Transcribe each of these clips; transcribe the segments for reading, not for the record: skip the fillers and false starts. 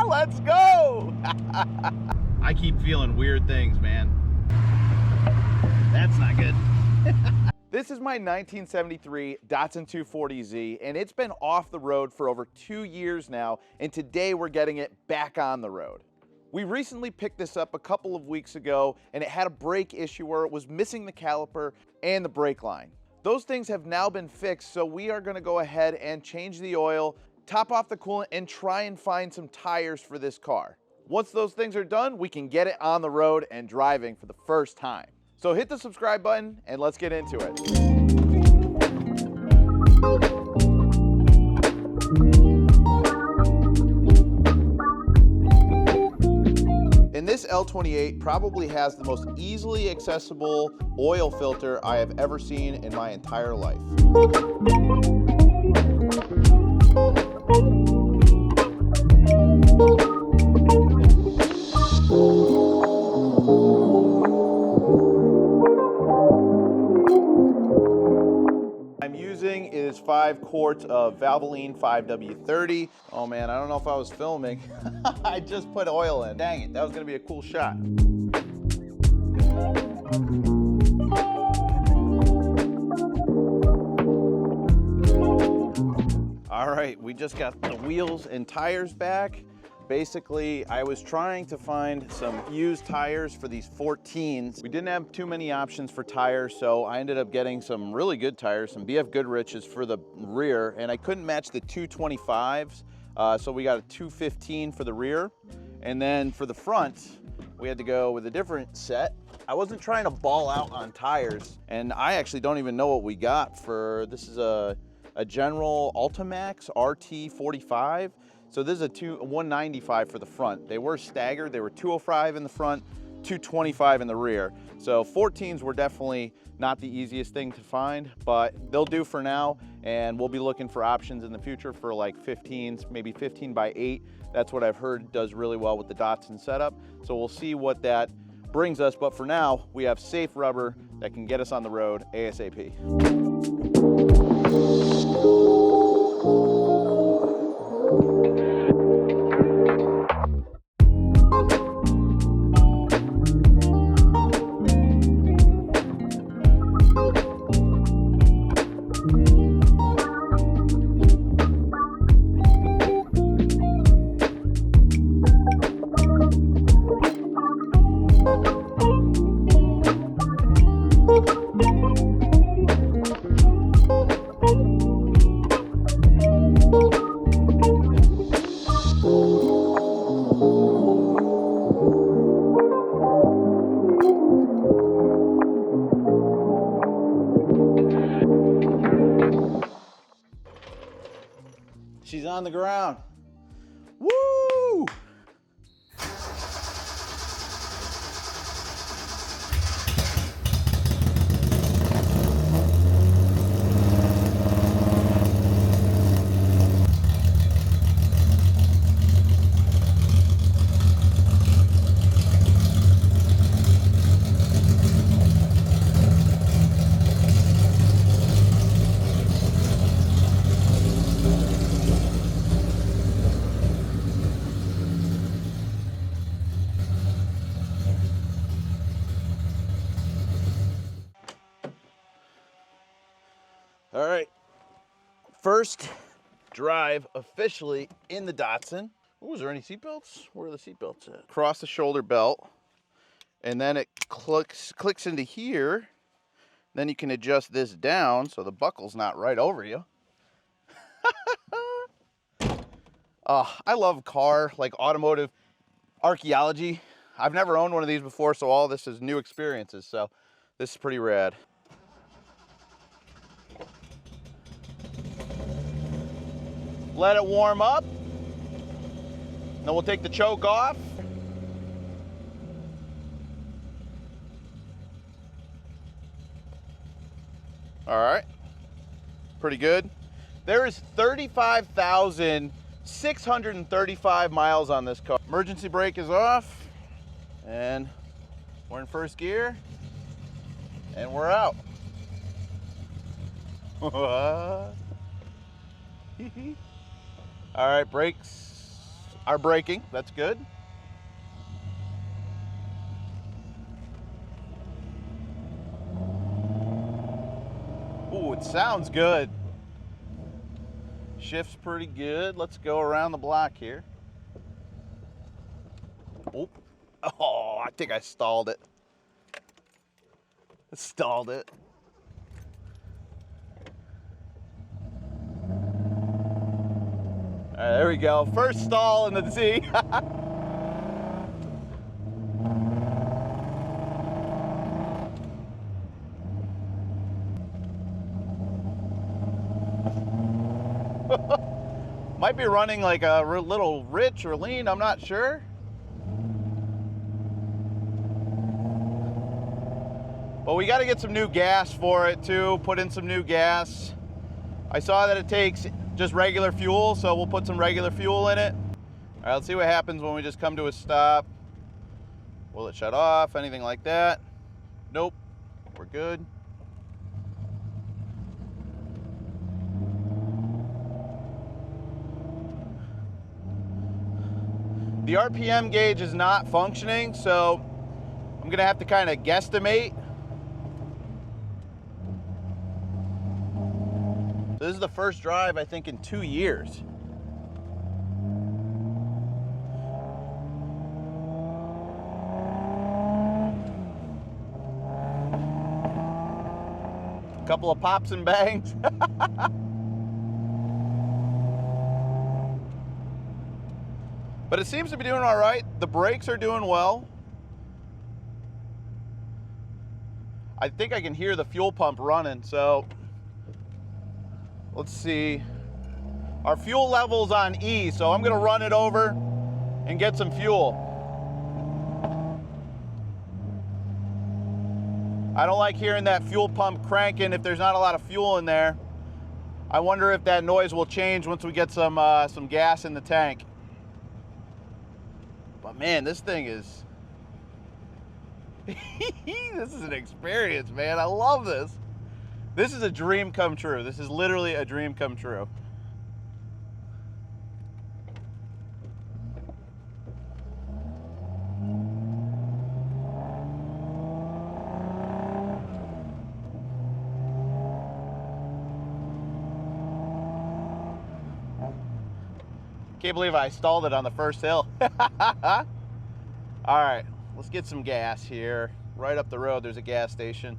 Let's go. I keep feeling weird things, man. That's not good. This is my 1973 Datsun 240Z, and it's been off the road for over 2 years now, and today we're getting it back on the road. We recently picked this up a couple of weeks ago, and it had a brake issue where it was missing the caliper and the brake line. Those things have now been fixed, so we are gonna go ahead and change the oil, top off the coolant, and try and find some tires for this car. Once those things are done, we can get it on the road and driving for the first time. So hit the subscribe button and let's get into it. And this L28 probably has the most easily accessible oil filter I have ever seen in my entire life. I'm using is 5 quarts of Valvoline 5W30. Oh man, I don't know if I was filming. I just put oil in. Dang it, that was gonna be a cool shot. All right, we just got the wheels and tires back. Basically, I was trying to find some used tires for these 14s. We didn't have too many options for tires, so I ended up getting some really good tires, some BF Goodrich's for the rear, and I couldn't match the 225s, so we got a 215 for the rear. And then for the front, we had to go with a different set. I wasn't trying to ball out on tires, and I actually don't even know what we got for, this is a General Ultimax RT45. So this is a 195 for the front. They were staggered. They were 205 in the front, 225 in the rear. So 14s were definitely not the easiest thing to find, but they'll do for now. And we'll be looking for options in the future for like 15s, maybe 15 by 8. That's what I've heard does really well with the Datsun setup. So we'll see what that brings us. But for now, we have safe rubber that can get us on the road ASAP. She's on the ground. Woo! All right, first drive officially in the Datsun. Oh, is there any seatbelts? Where are the seatbelts at? Across the shoulder belt, and then it clicks into here. Then you can adjust this down so the buckle's not right over you. I love car, like automotive archaeology. I've never owned one of these before, so all this is new experiences, so this is pretty rad. Let it warm up. Then we'll take the choke off. All right, pretty good. There is 35,635 miles on this car. Emergency brake is off, and we're in first gear, and we're out. All right, brakes are braking. That's good. Ooh, it sounds good. Shift's pretty good. Let's go around the block here. Oh, I think I stalled it. Stalled it. All right, there we go. First stall in the Z. Might be running like a little rich or lean, I'm not sure. But we got to get some new gas for it too, put in some new gas. I saw that it takes just regular fuel, so we'll put some regular fuel in it. All right, let's see what happens when we just come to a stop. Will it shut off, anything like that? Nope, we're good. The RPM gauge is not functioning, so I'm gonna have to kind of guesstimate. This is the first drive, I think, in 2 years. A couple of pops and bangs. But it seems to be doing all right. The brakes are doing well. I think I can hear the fuel pump running, so let's see. Our fuel level's on E, so I'm gonna run it over and get some fuel. I don't like hearing that fuel pump cranking if there's not a lot of fuel in there. I wonder if that noise will change once we get some gas in the tank. But man, this thing is, this is an experience, man. I love this. This is a dream come true. This is literally a dream come true. Can't believe I stalled it on the first hill. All right, let's get some gas here. Right up the road, there's a gas station.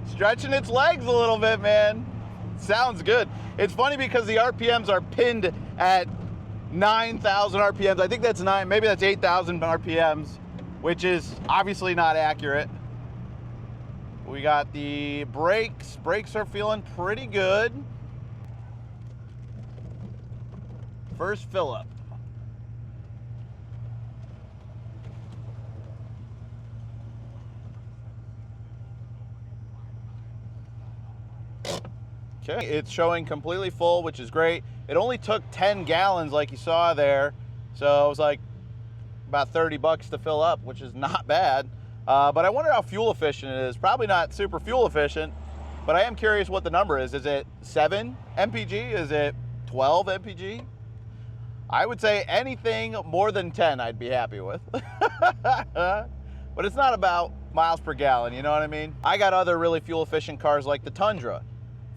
Stretching its legs a little bit, man. Sounds good. It's funny because the RPMs are pinned at 9,000 RPMs. I think that's maybe that's 8,000 RPMs, which is obviously not accurate. We got the brakes. Brakes are feeling pretty good. First fill up. Okay, it's showing completely full, which is great. It only took 10 gallons like you saw there. So it was like about 30 bucks to fill up, which is not bad. But I wonder how fuel efficient it is. Probably not super fuel efficient, but I am curious what the number is. Is it 7 mpg? Is it 12 mpg? I would say anything more than 10 I'd be happy with. But it's not about miles per gallon, you know what I mean? I got other really fuel efficient cars like the Tundra,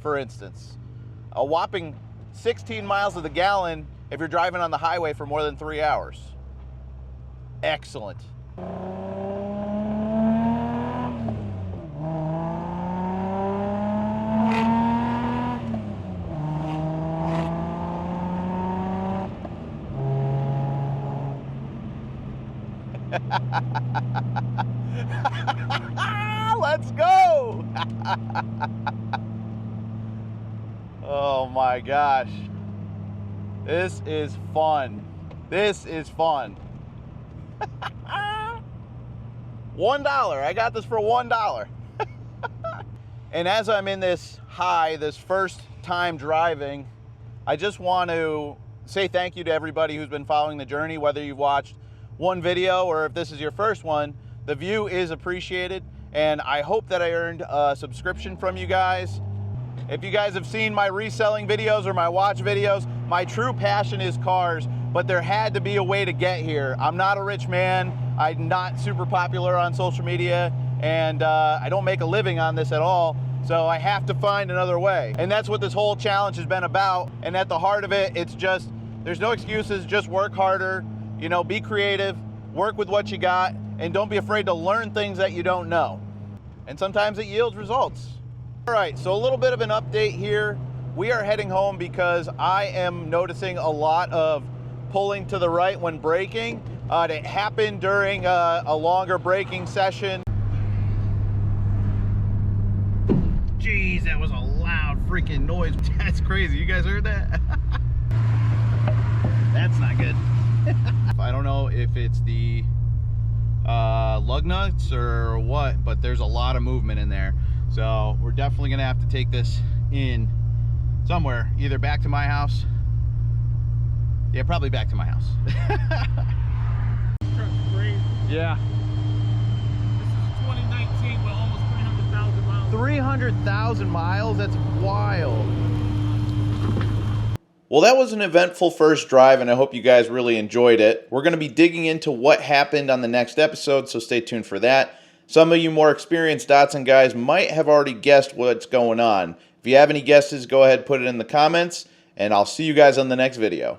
for instance. A whopping 16 miles to the gallon if you're driving on the highway for more than 3 hours. Excellent. Let's go. Oh my gosh. This is fun. This is fun. $1. I got this for $1. And as I'm in this high, this first time driving, I just want to say thank you to everybody who's been following the journey, whether you've watched one video or if this is your first one. The view is appreciated, and I hope that I earned a subscription from you guys. If you guys have seen my reselling videos or my watch videos, my true passion is cars, but there had to be a way to get here. I'm not a rich man. I'm not super popular on social media, and I don't make a living on this at all. So I have to find another way. And that's what this whole challenge has been about. And at the heart of it, it's just, there's no excuses, just work harder, you know, be creative, work with what you got, and don't be afraid to learn things that you don't know. And sometimes it yields results. All right, so a little bit of an update here. We are heading home because I am noticing a lot of pulling to the right when braking. It happened during a longer braking session. Jeez, that was a loud freaking noise. That's crazy. You guys heard that? That's not good. I don't know if it's the lug nuts or what, but there's a lot of movement in there. So we're definitely gonna have to take this in somewhere, either back to my house. Yeah, probably back to my house. Yeah. 300,000 miles? That's wild. Well, that was an eventful first drive, and I hope you guys really enjoyed it. We're going to be digging into what happened on the next episode, so stay tuned for that. Some of you more experienced Datsun guys might have already guessed what's going on. If you have any guesses, go ahead and put it in the comments, and I'll see you guys on the next video.